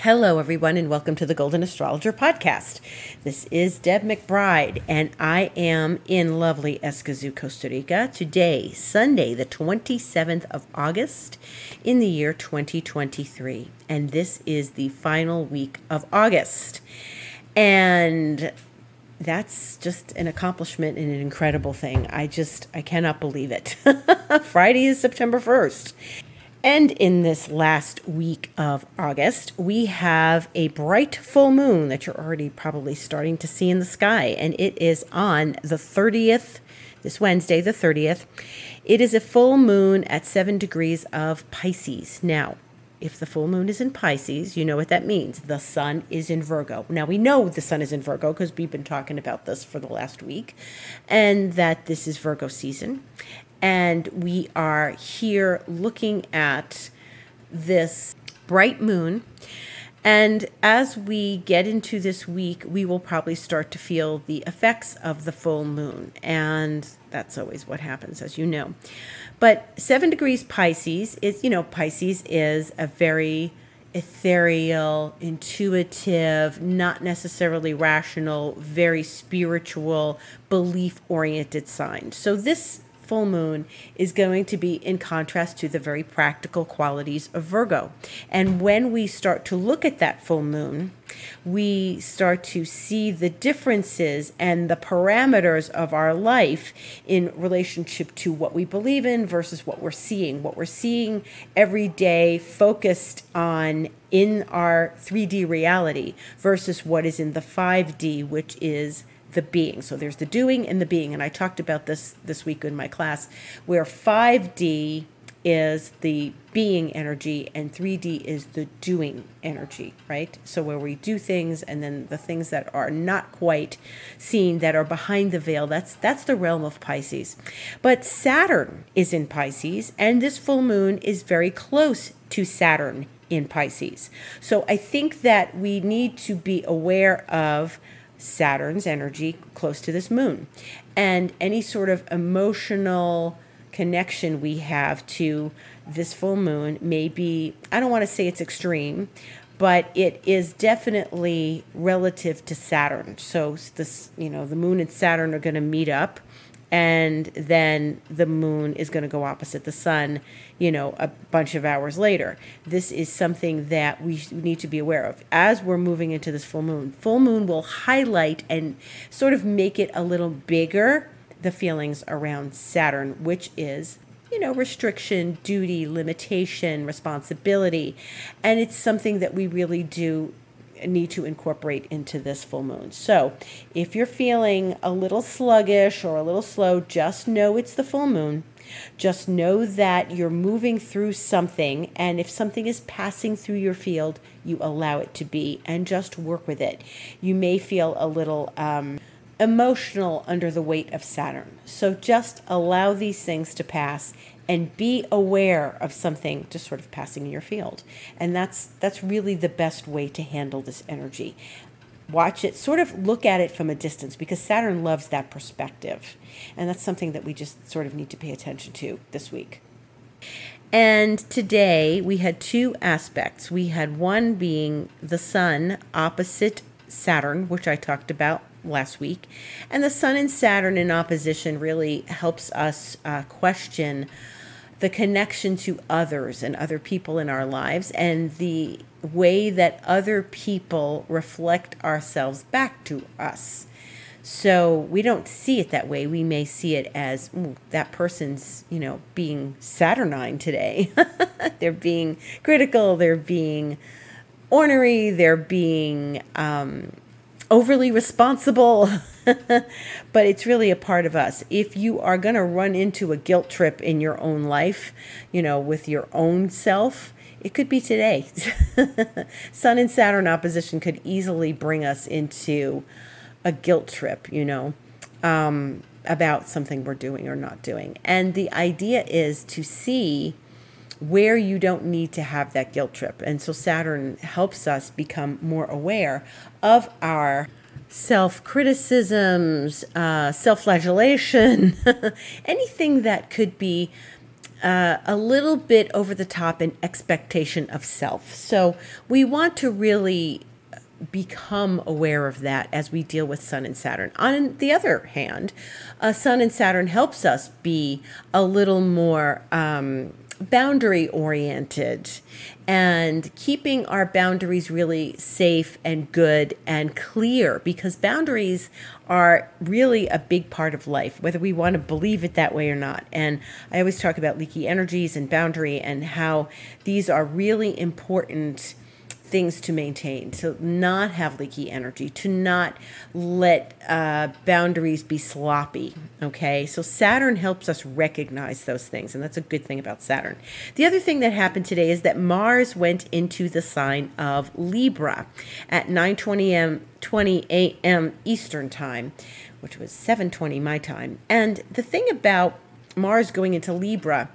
Hello, everyone, and welcome to the Golden Astrologer Podcast. This is Deb McBride, and I am in lovely Escazú, Costa Rica, today, Sunday, the 27th of August, in the year 2023. And this is the final week of August. And that's just an accomplishment and an incredible thing. I cannot believe it. Friday is September 1st. And in this last week of August, we have a bright full moon that you're already probably starting to see in the sky. And it is on the 30th, this Wednesday, the 30th. It is a full moon at 7 degrees of Pisces. Now, if the full moon is in Pisces, you know what that means. The sun is in Virgo. Now, we know the sun is in Virgo because we've been talking about this for the last week, and that this is Virgo season. And we are here looking at this bright moon. And as we get into this week, we will probably start to feel the effects of the full moon. And that's always what happens, as you know. But 7 degrees Pisces is, Pisces is a very ethereal, intuitive, not necessarily rational, very spiritual, belief-oriented sign. So this full moon is going to be in contrast to the very practical qualities of Virgo. And when we start to look at that full moon, we start to see the differences and the parameters of our life in relationship to what we believe in versus what we're seeing. What we're seeing every day focused on in our 3D reality versus what is in the 5D, which is the being. So there's the doing and the being. And I talked about this week in my class, where 5D is the being energy and 3D is the doing energy, right? So where we do things, and then the things that are not quite seen, that are behind the veil, that's the realm of Pisces. But Saturn is in Pisces, and this full moon is very close to Saturn in Pisces. So I think that we need to be aware of Saturn's energy close to this moon, and any sort of emotional connection we have to this full moon may be, I don't want to say it's extreme, but it is definitely relative to Saturn. So this, the moon and Saturn are going to meet up, and then the moon is going to go opposite the sun, a bunch of hours later. This is something that we need to be aware of as we're moving into this full moon. Full moon will highlight and sort of make it a little bigger, the feelings around Saturn, which is, restriction, duty, limitation, responsibility. And it's something that we really do need to incorporate into this full moon. So if you're feeling a little sluggish or a little slow, just know it's the full moon. Just know that you're moving through something, and if something is passing through your field, you allow it to be and just work with it. You may feel a little emotional under the weight of Saturn. So just allow these things to pass and be aware of something just sort of passing in your field. And that's really the best way to handle this energy. Watch it, sort of look at it from a distance, because Saturn loves that perspective. And that's something that we just sort of need to pay attention to this week. And today we had two aspects. We had one being the sun opposite Saturn, which I talked about last week. And the sun and Saturn in opposition really helps us question the connection to others and other people in our lives, and the way that other people reflect ourselves back to us. So we don't see it that way. We may see it as, that person's, being Saturnine today. They're being critical, they're being ornery, they're being overly responsible. But it's really a part of us. If you are going to run into a guilt trip in your own life, with your own self, it could be today. Sun and Saturn opposition could easily bring us into a guilt trip, about something we're doing or not doing. And the idea is to see where you don't need to have that guilt trip. And so Saturn helps us become more aware of our self-criticisms, self-flagellation, anything that could be a little bit over the top in expectation of self. So we want to really become aware of that as we deal with Sun and Saturn. On the other hand, Sun and Saturn helps us be a little more boundary oriented and keeping our boundaries really safe and good and clear, because boundaries are really a big part of life, whether we want to believe it that way or not. And I always talk about leaky energies and boundary and how these are really important things to maintain, to not have leaky energy, to not let boundaries be sloppy, okay? So Saturn helps us recognize those things, and that's a good thing about Saturn. The other thing that happened today is that Mars went into the sign of Libra at 9:20 a.m. Eastern Time, which was 7:20 my time. And the thing about Mars going into Libra,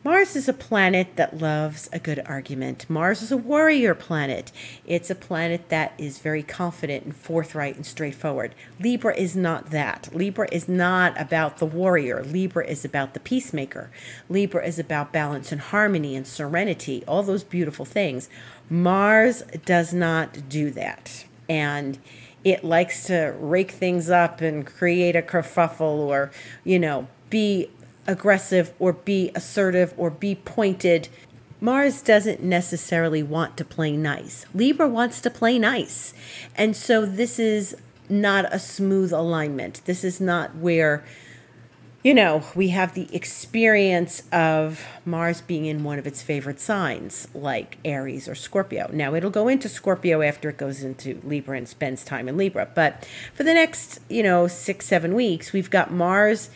Mars is a planet that loves a good argument. Mars is a warrior planet. It's a planet that is very confident and forthright and straightforward. Libra is not that. Libra is not about the warrior. Libra is about the peacemaker. Libra is about balance and harmony and serenity, all those beautiful things. Mars does not do that. And it likes to rake things up and create a kerfuffle or, be aggressive or be assertive or be pointed. Mars doesn't necessarily want to play nice. Libra wants to play nice. And so this is not a smooth alignment. This is not where, we have the experience of Mars being in one of its favorite signs, like Aries or Scorpio. Now, it'll go into Scorpio after it goes into Libra and spends time in Libra. But for the next, 6-7 weeks, we've got Mars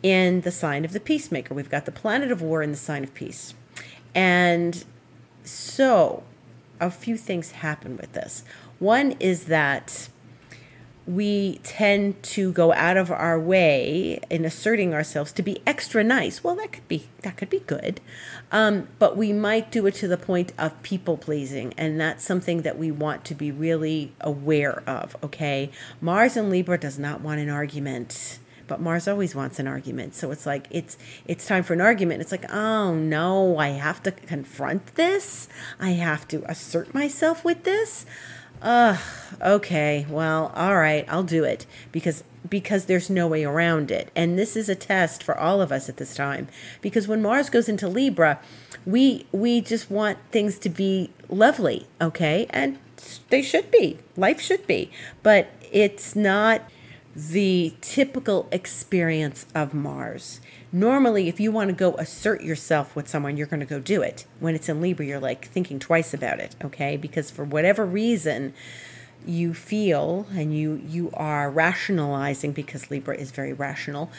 in the sign of the peacemaker. We've got the planet of war in the sign of peace. And so a few things happen with this. One is that we tend to go out of our way in asserting ourselves to be extra nice. Well, that could be good. But we might do it to the point of people pleasing. And that's something that we want to be really aware of. Okay. Mars in Libra does not want an argument. But Mars always wants an argument. So it's like, it's time for an argument. It's like, oh no, I have to confront this. I have to assert myself with this. Okay, well, all right, I'll do it because there's no way around it. And this is a test for all of us at this time, because when Mars goes into Libra, we just want things to be lovely, okay? And they should be. Life should be. But it's not the typical experience of Mars. Normally, if you want to go assert yourself with someone, you're going to go do it. When it's in Libra, you're like thinking twice about it, okay? Because for whatever reason, you feel and you are rationalizing, because Libra is very rational,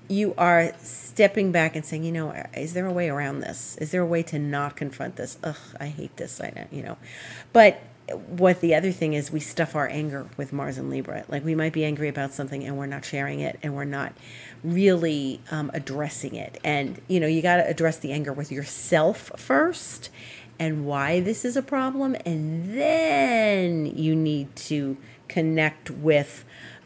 you are stepping back and saying, is there a way around this? Is there a way to not confront this? Ugh, I hate this, But what the other thing is, we stuff our anger with Mars and Libra. Like, we might be angry about something and we're not sharing it and we're not really addressing it. And, you got to address the anger with yourself first and why this is a problem. And then you need to connect with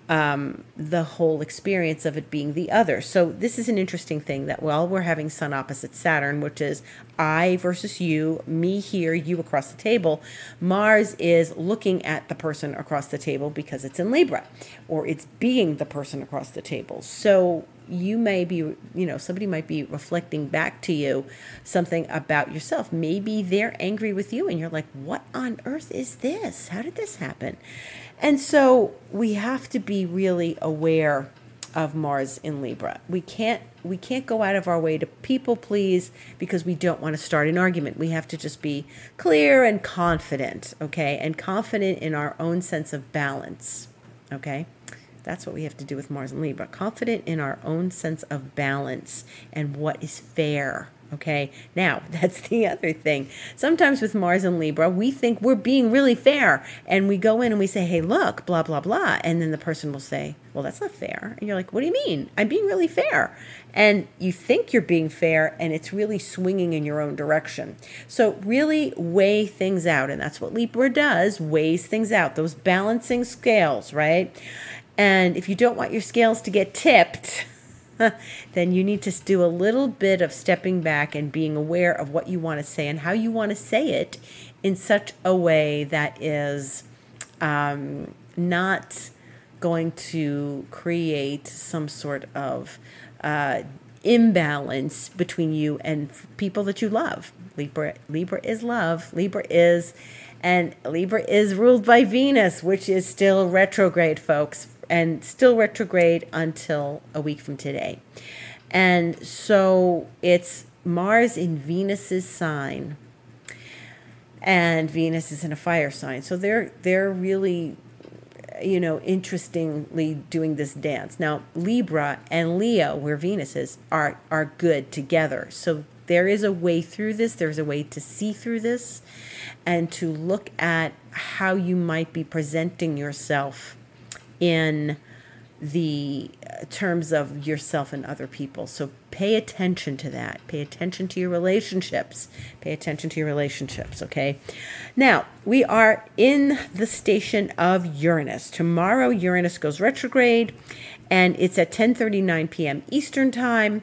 the whole experience of it being the other. So this is an interesting thing that while we're having Sun opposite Saturn, which is I versus you, me here, you across the table, Mars is looking at the person across the table because it's in Libra, or it's being the person across the table. So you may be, somebody might be reflecting back to you something about yourself. Maybe they're angry with you and you're like, what on earth is this? How did this happen? And so we have to be really aware of Mars in Libra. We can't go out of our way to people please because we don't want to start an argument. We have to just be clear and confident, okay? And confident in our own sense of balance, okay? That's what we have to do with Mars and Libra. Confident in our own sense of balance and what is fair. Okay, now that's the other thing. Sometimes with Mars and Libra, we think we're being really fair, and we go in and we say, hey, look, blah, blah, blah. And then the person will say, well, that's not fair. And you're like, what do you mean? I'm being really fair. And you think you're being fair, and it's really swinging in your own direction. So really weigh things out. And that's what Libra does, weighs things out, those balancing scales, right? And if you don't want your scales to get tipped, then you need to do a little bit of stepping back and being aware of what you want to say and how you want to say it in such a way that is not going to create some sort of imbalance between you and people that you love. Libra is love. Libra is ruled by Venus, which is still retrograde, folks, and still retrograde until a week from today. And so it's Mars in Venus's sign, and Venus is in a fire sign. So they're really, interestingly doing this dance. Now, Libra and Leo, where Venus is, are good together. So there is a way through this. There's a way to see through this and to look at how you might be presenting yourself in the terms of yourself and other people. So pay attention to that. Pay attention to your relationships. Pay attention to your relationships, okay? Now, we are in the station of Uranus. Tomorrow, Uranus goes retrograde, and it's at 10:39 p.m. Eastern Time,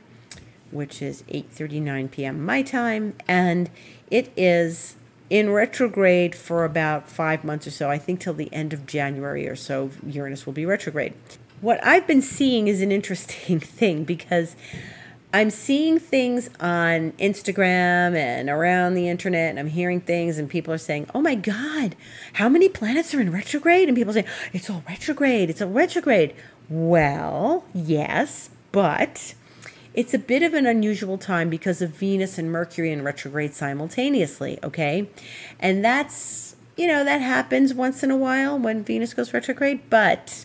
which is 8:39 p.m. my time, and it is in retrograde for about 5 months or so. I think till the end of January or so, Uranus will be retrograde. What I've been seeing is an interesting thing, because I'm seeing things on Instagram and around the internet, and I'm hearing things, and people are saying, oh my God, how many planets are in retrograde? And people say, it's all retrograde, it's all retrograde. Well, yes, but it's a bit of an unusual time because of Venus and Mercury in retrograde simultaneously, okay? And that's, that happens once in a while when Venus goes retrograde, but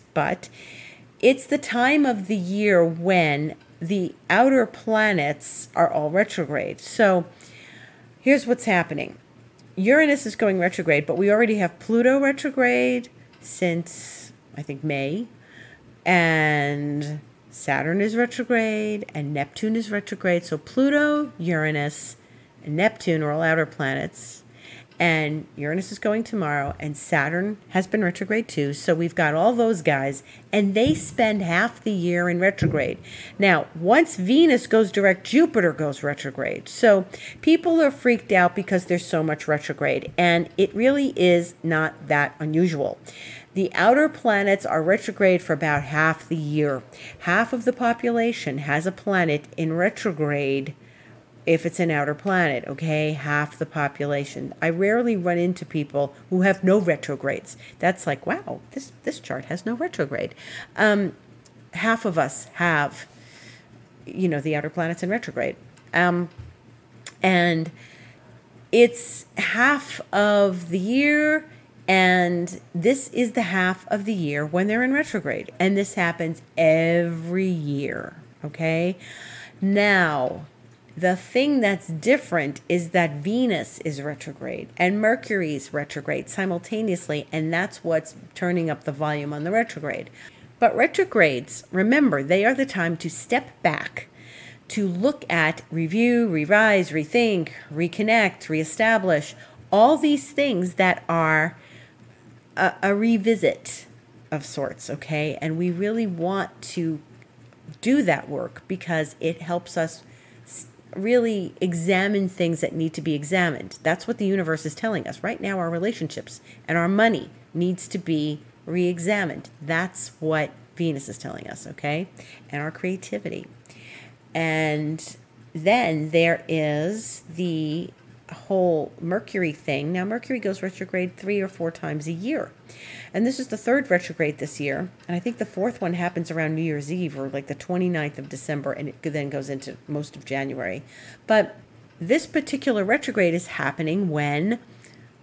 it's the time of the year when the outer planets are all retrograde. So here's what's happening. Uranus is going retrograde, but we already have Pluto retrograde since, I think, May, and Saturn is retrograde, and Neptune is retrograde. So Pluto, Uranus, and Neptune are all outer planets. And Uranus is going tomorrow, and Saturn has been retrograde too. So we've got all those guys, and they spend half the year in retrograde. Now, once Venus goes direct, Jupiter goes retrograde. So people are freaked out because there's so much retrograde, and it really is not that unusual. The outer planets are retrograde for about half the year. Half of the population has a planet in retrograde if it's an outer planet, okay? Half the population. I rarely run into people who have no retrogrades. That's like, wow, this chart has no retrograde. Half of us have, the outer planets in retrograde. And it's half of the year, and this is the half of the year when they're in retrograde. And this happens every year, okay? Now, the thing that's different is that Venus is retrograde and Mercury is retrograde simultaneously, and that's what's turning up the volume on the retrograde. But retrogrades, remember, they are the time to step back, to look at, review, revise, rethink, reconnect, reestablish, all these things that are a revisit of sorts, okay? And we really want to do that work because it helps us really examine things that need to be examined. That's what the universe is telling us. Right now, our relationships and our money needs to be re-examined. That's what Venus is telling us, okay? And our creativity. And then there is the whole Mercury thing. Now, Mercury goes retrograde 3 or 4 times a year. And this is the 3rd retrograde this year. And I think the 4th one happens around New Year's Eve, or like the 29th of December, and it then goes into most of January. But this particular retrograde is happening when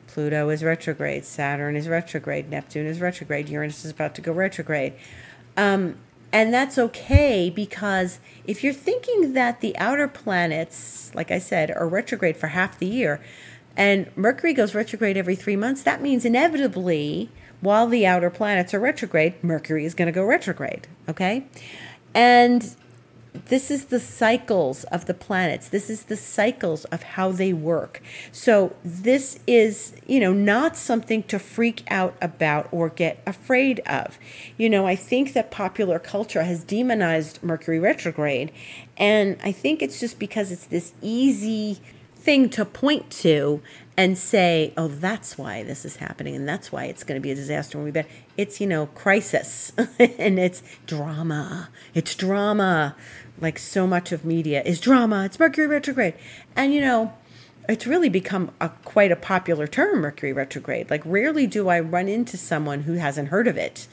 Pluto is retrograde, Saturn is retrograde, Neptune is retrograde, Uranus is about to go retrograde. And that's okay, because if you're thinking that the outer planets, like I said, are retrograde for half the year, and Mercury goes retrograde every 3 months, that means inevitably, while the outer planets are retrograde, Mercury is going to go retrograde, okay? And this is the cycles of the planets. This is the cycles of how they work. So this is, not something to freak out about or get afraid of. I think that popular culture has demonized Mercury retrograde, and I think it's just because it's this easy thing to point to and say, oh, that's why this is happening, and that's why it's going to be a disaster when we bet. It's, crisis, and it's drama. It's drama. Like so much of media is drama. It's Mercury retrograde. And, it's really become quite a popular term, Mercury retrograde. Like rarely do I run into someone who hasn't heard of it.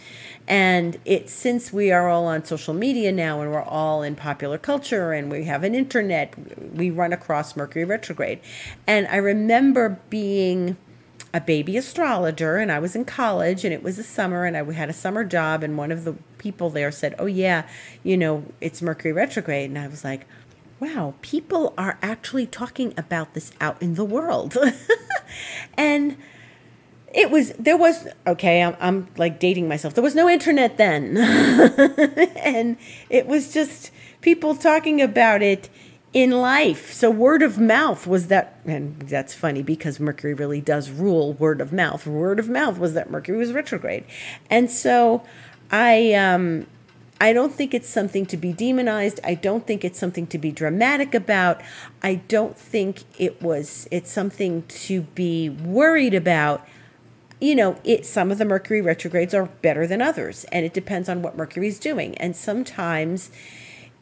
And since we are all on social media now and we're all in popular culture and we have an internet, we run across Mercury retrograde. And I remember being a baby astrologer, and I was in college, and it was the summer, and I had a summer job, and one of the people there said, oh yeah, it's Mercury retrograde. And I was like, wow, people are actually talking about this out in the world. And I'm like dating myself. There was no internet then. And it was just people talking about it in life. So word of mouth was that, and that's funny because Mercury really does rule word of mouth. Word of mouth was that Mercury was retrograde. And so I don't think it's something to be demonized. I don't think it's something to be dramatic about. I don't think it's something to be worried about. Some of the Mercury retrogrades are better than others, and it depends on what Mercury's doing. And sometimes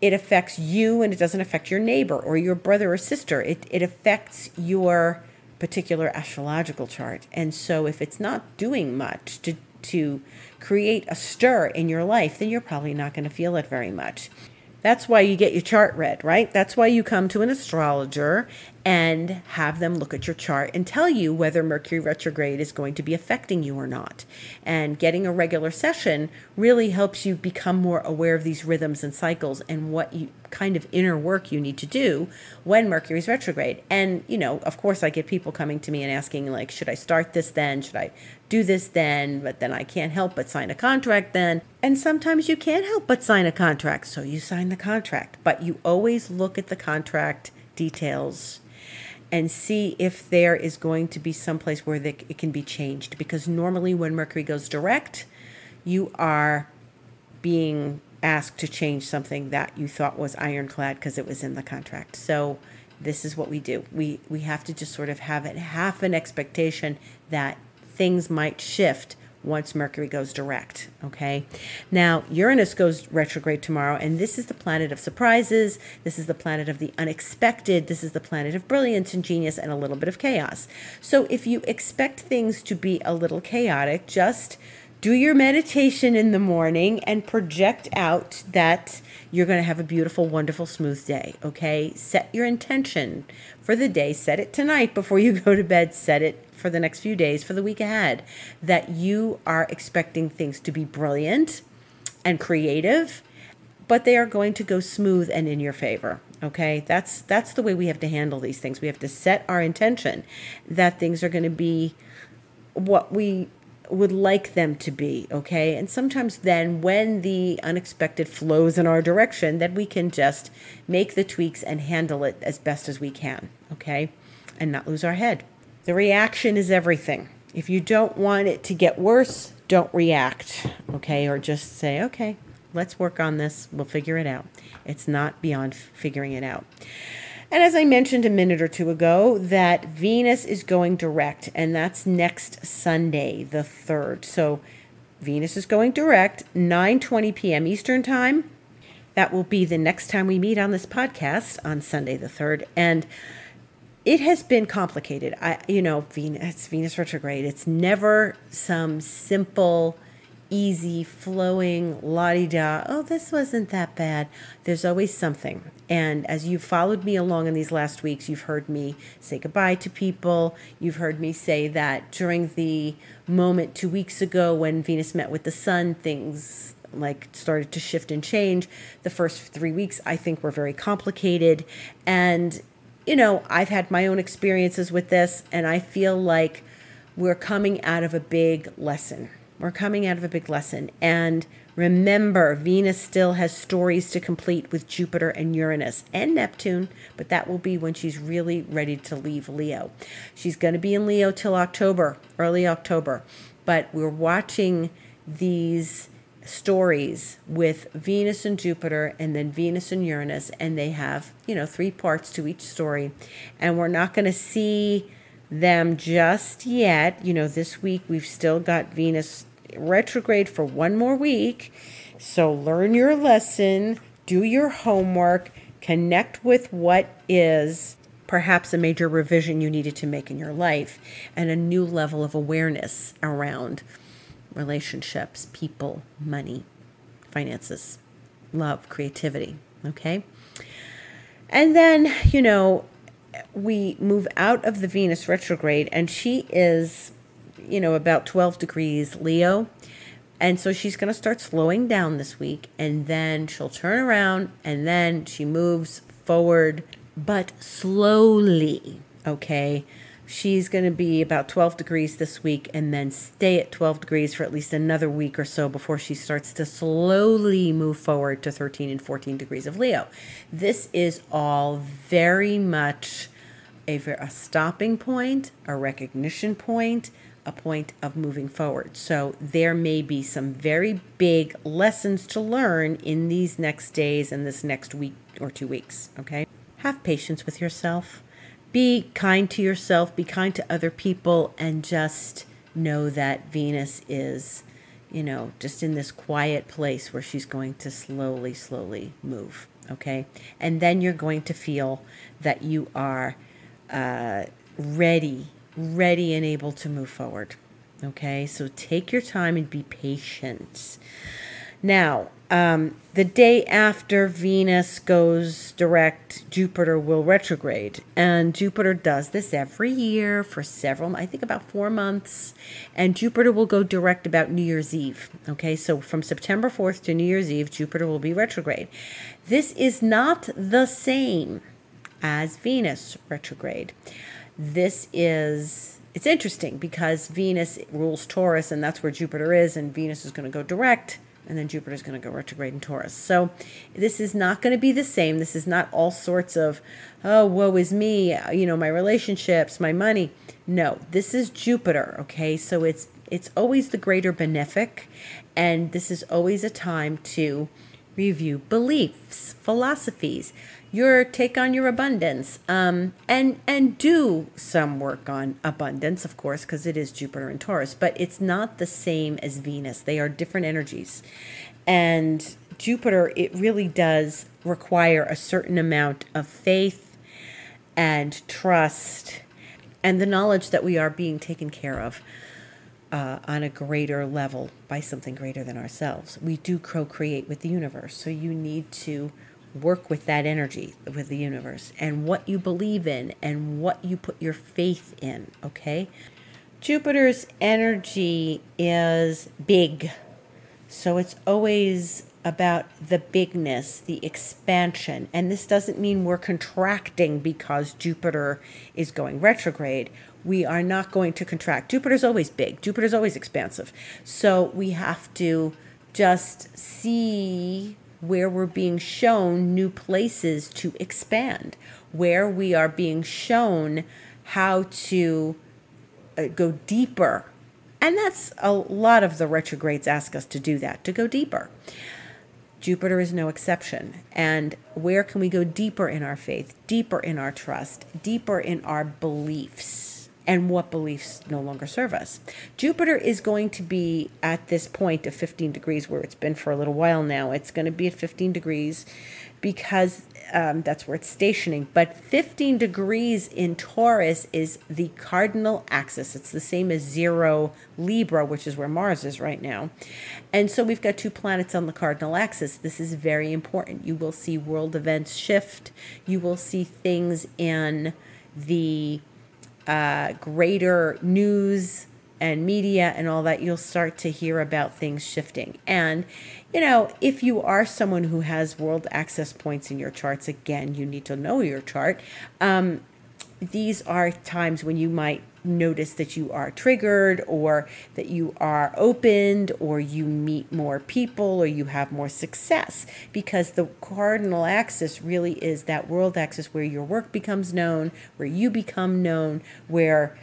it affects you and it doesn't affect your neighbor or your brother or sister. It affects your particular astrological chart. And so if it's not doing much to create a stir in your life, then you're probably not going to feel it very much. That's why you get your chart read, right? That's why you come to an astrologer and have them look at your chart and tell you whether Mercury retrograde is going to be affecting you or not. And getting a regular session really helps you become more aware of these rhythms and cycles and what kind of inner work you need to do when Mercury's retrograde. And, of course, I get people coming to me and asking, like, should I start this then? Should I do this then? But then I can't help but sign a contract then. And sometimes you can't help but sign a contract, so you sign the contract. But you always look at the contract details and see if there is going to be some place where it can be changed. Because normally when Mercury goes direct, you are being asked to change something that you thought was ironclad because it was in the contract. So this is what we do. We have to just sort of have an expectation that things might shift once Mercury goes direct, okay? Now, Uranus goes retrograde tomorrow, and this is the planet of surprises. This is the planet of the unexpected. This is the planet of brilliance and genius and a little bit of chaos. So if you expect things to be a little chaotic, just do your meditation in the morning and project out that you're going to have a beautiful, wonderful, smooth day, okay? Set your intention for the day. Set it tonight before you go to bed. Set it for the next few days, for the week ahead, that you are expecting things to be brilliant and creative, but they are going to go smooth and in your favor, okay? That's the way we have to handle these things. We have to set our intention that things are going to be what we would like them to be, okay? And sometimes then when the unexpected flows in our direction, that we can just make the tweaks and handle it as best as we can, okay? And not lose our head. The reaction is everything. If you don't want it to get worse, don't react, okay? Or just say, okay, let's work on this. We'll figure it out. It's not beyond figuring it out. And as I mentioned a minute or two ago, that Venus is going direct, and that's next Sunday, the 3rd. So Venus is going direct, 9:20 p.m. Eastern Time. That will be the next time we meet on this podcast on Sunday, the 3rd. And it has been complicated. Venus retrograde. It's never some simple, easy, flowing, la-di-da, oh, this wasn't that bad. There's always something. And as you've followed me along in these last weeks, you've heard me say goodbye to people. You've heard me say that during the moment 2 weeks ago when Venus met with the Sun, things started to shift and change. The first 3 weeks, I think, were very complicated. And I've had my own experiences with this, and I feel like we're coming out of a big lesson. And Remember, Venus still has stories to complete with Jupiter and Uranus and Neptune, but that will be when she's really ready to leave Leo. She's going to be in Leo till October, early October, but we're watching these stories with Venus and Jupiter and then Venus and Uranus, and they have, 3 parts to each story, and we're not going to see them just yet. This week we've still got Venus retrograde for 1 more week. So learn your lesson, do your homework, connect with what is perhaps a major revision you needed to make in your life and a new level of awareness around relationships, people, money, finances, love, creativity. Okay. And then, we move out of the Venus retrograde, and she is about 12 degrees Leo. And so she's going to start slowing down this week, and then she'll turn around, and then she moves forward, but slowly, okay? She's going to be about 12 degrees this week and then stay at 12 degrees for at least another week or so before she starts to slowly move forward to 13 and 14 degrees of Leo. This is all very much a stopping point, a recognition point, a point of moving forward. So there may be some very big lessons to learn in these next days and this next week or 2 weeks, okay? Have patience with yourself. Be kind to yourself, be kind to other people, and just know that Venus is, just in this quiet place where she's going to slowly, slowly move, okay? And then you're going to feel that you are ready and able to move forward. Okay, so take your time and be patient. Now, the day after Venus goes direct, Jupiter will retrograde. And Jupiter does this every year for I think about 4 months. And Jupiter will go direct about New Year's Eve. Okay, so from September 4th to New Year's Eve, Jupiter will be retrograde. This is not the same as Venus retrograde. It's interesting because Venus rules Taurus, and that's where Jupiter is, and Venus is going to go direct, and then Jupiter is going to go retrograde in Taurus. So this is not going to be the same. This is not all sorts of, oh, woe is me, my relationships, my money. No, this is Jupiter, okay? So it's always the greater benefic, and this is always a time to review beliefs, philosophies, your take on your abundance, and do some work on abundance, of course, because it is Jupiter and Taurus, but it's not the same as Venus. They are different energies. And Jupiter, it really does require a certain amount of faith and trust and the knowledge that we are being taken care of on a greater level by something greater than ourselves. We do co-create with the universe, so you need to work with that energy with the universe and what you believe in and what you put your faith in, okay? Jupiter's energy is big, so it's always about the bigness, the expansion. And this doesn't mean we're contracting because Jupiter is going retrograde. We are not going to contract. Jupiter's always big. Jupiter's always expansive. So we have to just see where we're being shown new places to expand, where we are being shown how to go deeper. And that's a lot of the retrogrades ask us to do that, to go deeper. Jupiter is no exception. And where can we go deeper in our faith, deeper in our trust, deeper in our beliefs, and what beliefs no longer serve us? Jupiter is going to be at this point of 15 degrees where it's been for a little while now. It's going to be at 15 degrees because that's where it's stationing. But 15 degrees in Taurus is the cardinal axis. It's the same as 0 Libra, which is where Mars is right now. And so we've got 2 planets on the cardinal axis. This is very important. You will see world events shift. You will see things in the greater news and media and all that. You'll start to hear about things shifting. And, if you are someone who has world access points in your charts, again, you need to know your chart. These are times when you might notice that you are triggered, or that you are opened, or you meet more people, or you have more success, because the cardinal axis really is that world axis where your work becomes known, where you become known, where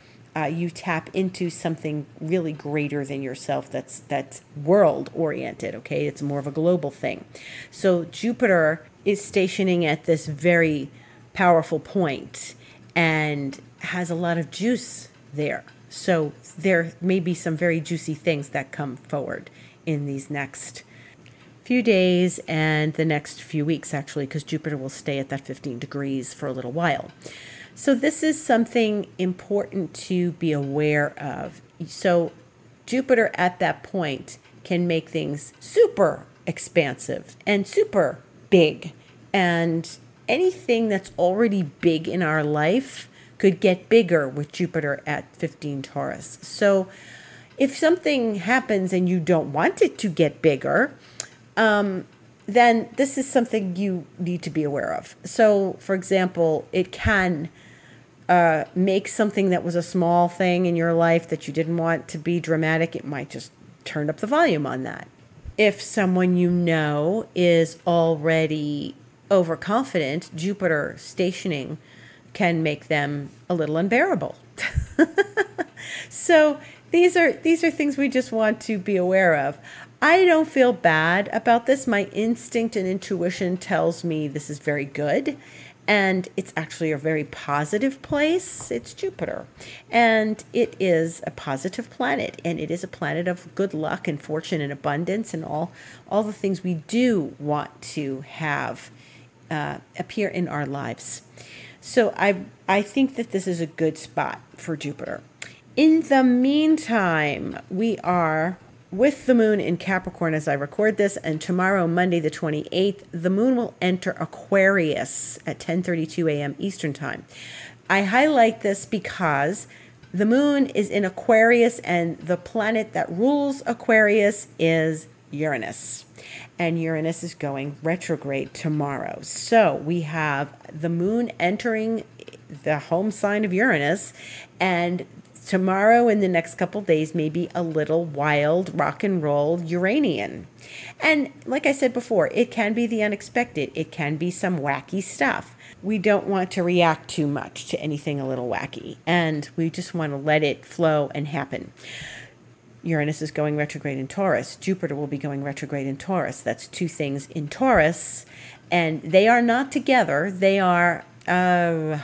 you tap into something really greater than yourself that's world oriented, okay? It's more of a global thing. So Jupiter is stationing at this very powerful point and has a lot of juice there. So there may be some very juicy things that come forward in these next few days and the next few weeks, actually, because Jupiter will stay at that 15 degrees for a little while. So this is something important to be aware of. So Jupiter at that point can make things super expansive and super big. And anything that's already big in our life could get bigger with Jupiter at 15 Taurus. So if something happens and you don't want it to get bigger, then this is something you need to be aware of. So, for example, it can make something that was a small thing in your life that you didn't want to be dramatic. It might just turn up the volume on that. If someone you know is already overconfident, Jupiter stationing can make them a little unbearable. So these are things we just want to be aware of. I don't feel bad about this. My instinct and intuition tells me this is very good. And it's actually a very positive place. It's Jupiter. And it is a positive planet. And it is a planet of good luck and fortune and abundance and all the things we do want to have appear in our lives. So I think that this is a good spot for Jupiter. In the meantime, we are with the moon in Capricorn as I record this, and tomorrow, Monday the 28th, the moon will enter Aquarius at 10:32 a.m. Eastern Time. I highlight this because the moon is in Aquarius, and the planet that rules Aquarius is Uranus. And Uranus is going retrograde tomorrow. So we have the moon entering the home sign of Uranus, and tomorrow and the next couple days may be a little wild rock and roll Uranian. And like I said before, it can be the unexpected. It can be some wacky stuff. We don't want to react too much to anything a little wacky, and we just want to let it flow and happen. Uranus is going retrograde in Taurus. Jupiter will be going retrograde in Taurus. That's two things in Taurus, and they are not together. They are 5,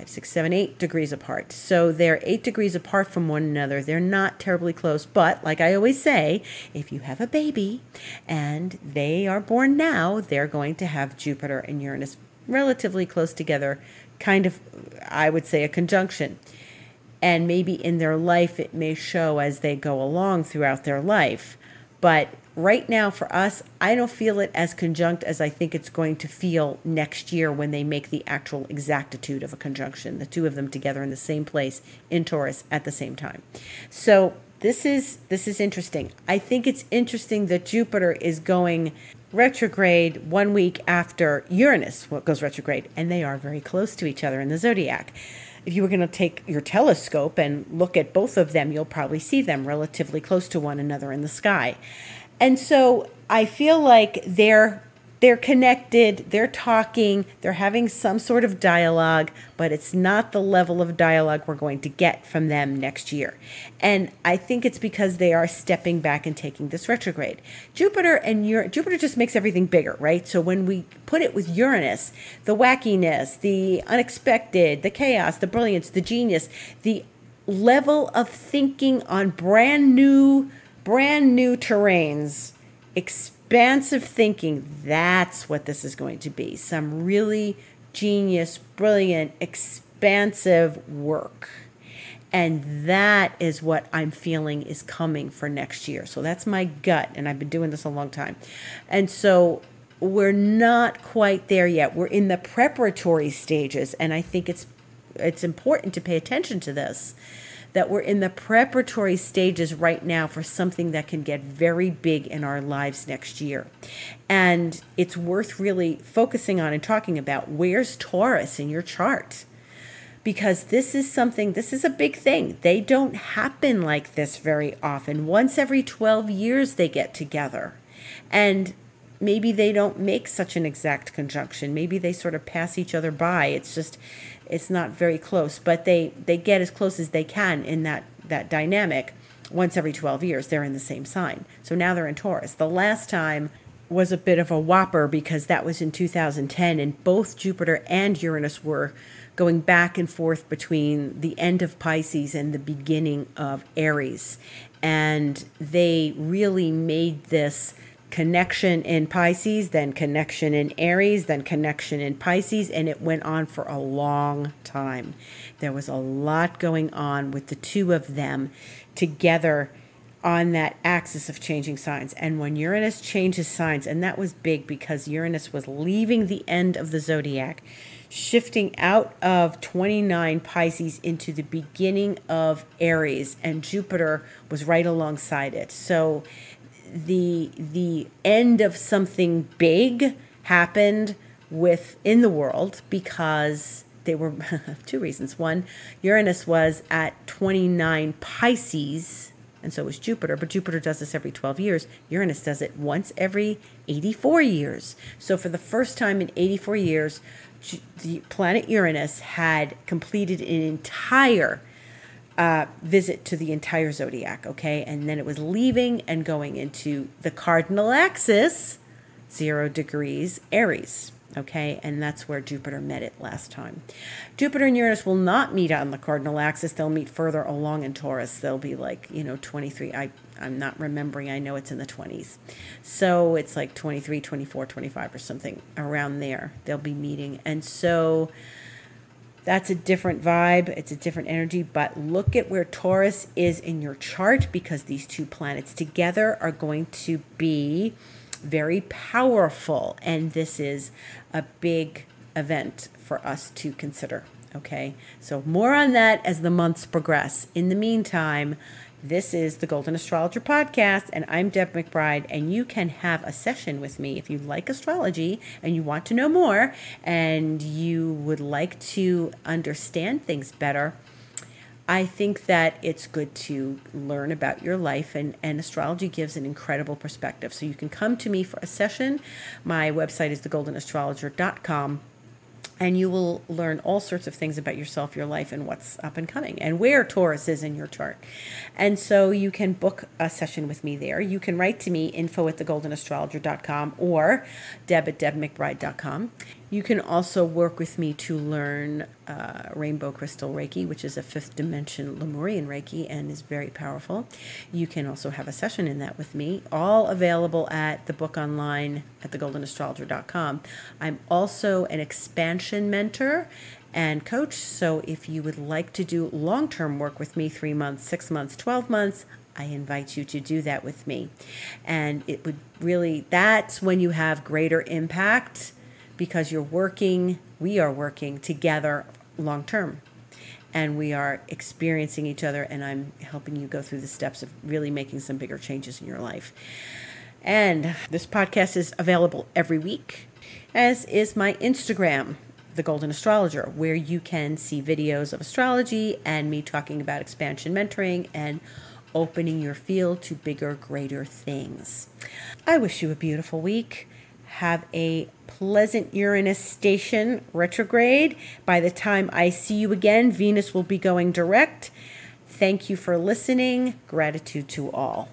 6, 7, 8 degrees apart. So they're 8 degrees apart from one another. They're not terribly close. But like I always say, if you have a baby and they are born now, they're going to have Jupiter and Uranus relatively close together, kind of, I would say, a conjunction. And maybe in their life, it may show as they go along throughout their life. But right now for us, I don't feel it as conjunct as I think it's going to feel next year when they make the actual exactitude of a conjunction, the two of them together in the same place in Taurus at the same time. So this is interesting. I think it's interesting that Jupiter is going retrograde 1 week after Uranus goes retrograde, and they are very close to each other in the zodiac. If you were going to take your telescope and look at both of them, you'll probably see them relatively close to one another in the sky. And so I feel like they're connected, they're talking, they're having some sort of dialogue, but it's not the level of dialogue we're going to get from them next year. And I think it's because they are stepping back and taking this retrograde. Jupiter just makes everything bigger, right? So when we put it with Uranus, the wackiness, the unexpected, the chaos, the brilliance, the genius, the level of thinking on brand new terrains, expansive thinking, that's what this is going to be. Some really genius, brilliant, expansive work. And that is what I'm feeling is coming for next year. So that's my gut, and I've been doing this a long time. And so we're not quite there yet. We're in the preparatory stages, and I think it's important to pay attention to this, that we're in the preparatory stages right now for something that can get very big in our lives next year. And it's worth really focusing on and talking about, where's Taurus in your chart? because this is a big thing. They don't happen like this very often. Once every 12 years they get together. And maybe they don't make such an exact conjunction. Maybe they sort of pass each other by. It's not very close, but they get as close as they can in that dynamic. Once every 12 years, they're in the same sign. So now they're in Taurus. The last time was a bit of a whopper because that was in 2010, and both Jupiter and Uranus were going back and forth between the end of Pisces and the beginning of Aries. And they really made this connection in Pisces, then connection in Aries, then connection in Pisces, and it went on for a long time. There was a lot going on with the two of them together on that axis of changing signs. And when Uranus changes signs, and that was big because Uranus was leaving the end of the zodiac, shifting out of 29 Pisces into the beginning of Aries, and Jupiter was right alongside it. So the end of something big happened within the world because they were two reasons. One, Uranus was at 29 Pisces, and so was Jupiter, but Jupiter does this every 12 years. Uranus does it once every 84 years. So for the first time in 84 years, the planet Uranus had completed an entire visit to the entire zodiac, okay? And then it was leaving and going into the cardinal axis, 0 degrees Aries, okay? And that's where Jupiter met it last time. Jupiter and Uranus will not meet on the cardinal axis. They'll meet further along in Taurus. They'll be like, 23. I'm not remembering. I know it's in the 20s. So it's like 23, 24, 25 or something around there. They'll be meeting. And so that's a different vibe. It's a different energy. But look at where Taurus is in your chart, because these two planets together are going to be very powerful. And this is a big event for us to consider. Okay, so more on that as the months progress. In the meantime, this is the Golden Astrologer Podcast, and I'm Deb McBride, and you can have a session with me if you like astrology and you want to know more and you would like to understand things better. I think that it's good to learn about your life, and astrology gives an incredible perspective. So you can come to me for a session. My website is thegoldenastrologer.com. And you will learn all sorts of things about yourself, your life, and what's up and coming, and where Taurus is in your chart. And so you can book a session with me there. You can write to me, info@thegoldenastrologer.com or deb@debmcbride.com. You can also work with me to learn Rainbow Crystal Reiki, which is a 5th dimension Lemurian Reiki and is very powerful. You can also have a session in that with me, all available at the book online at thegoldenastrologer.com. I'm also an expansion mentor and coach, so if you would like to do long-term work with me, 3 months, 6 months, 12 months, I invite you to do that with me. And it would really, that's when you have greater impact, because we are working together long term, and we are experiencing each other, and I'm helping you go through the steps of really making some bigger changes in your life. And this podcast is available every week, as is my Instagram, The Golden Astrologer, where you can see videos of astrology and me talking about expansion mentoring and opening your field to bigger, greater things. I wish you a beautiful week. Have a pleasant Uranus station retrograde. By the time I see you again, Venus will be going direct. Thank you for listening. Gratitude to all.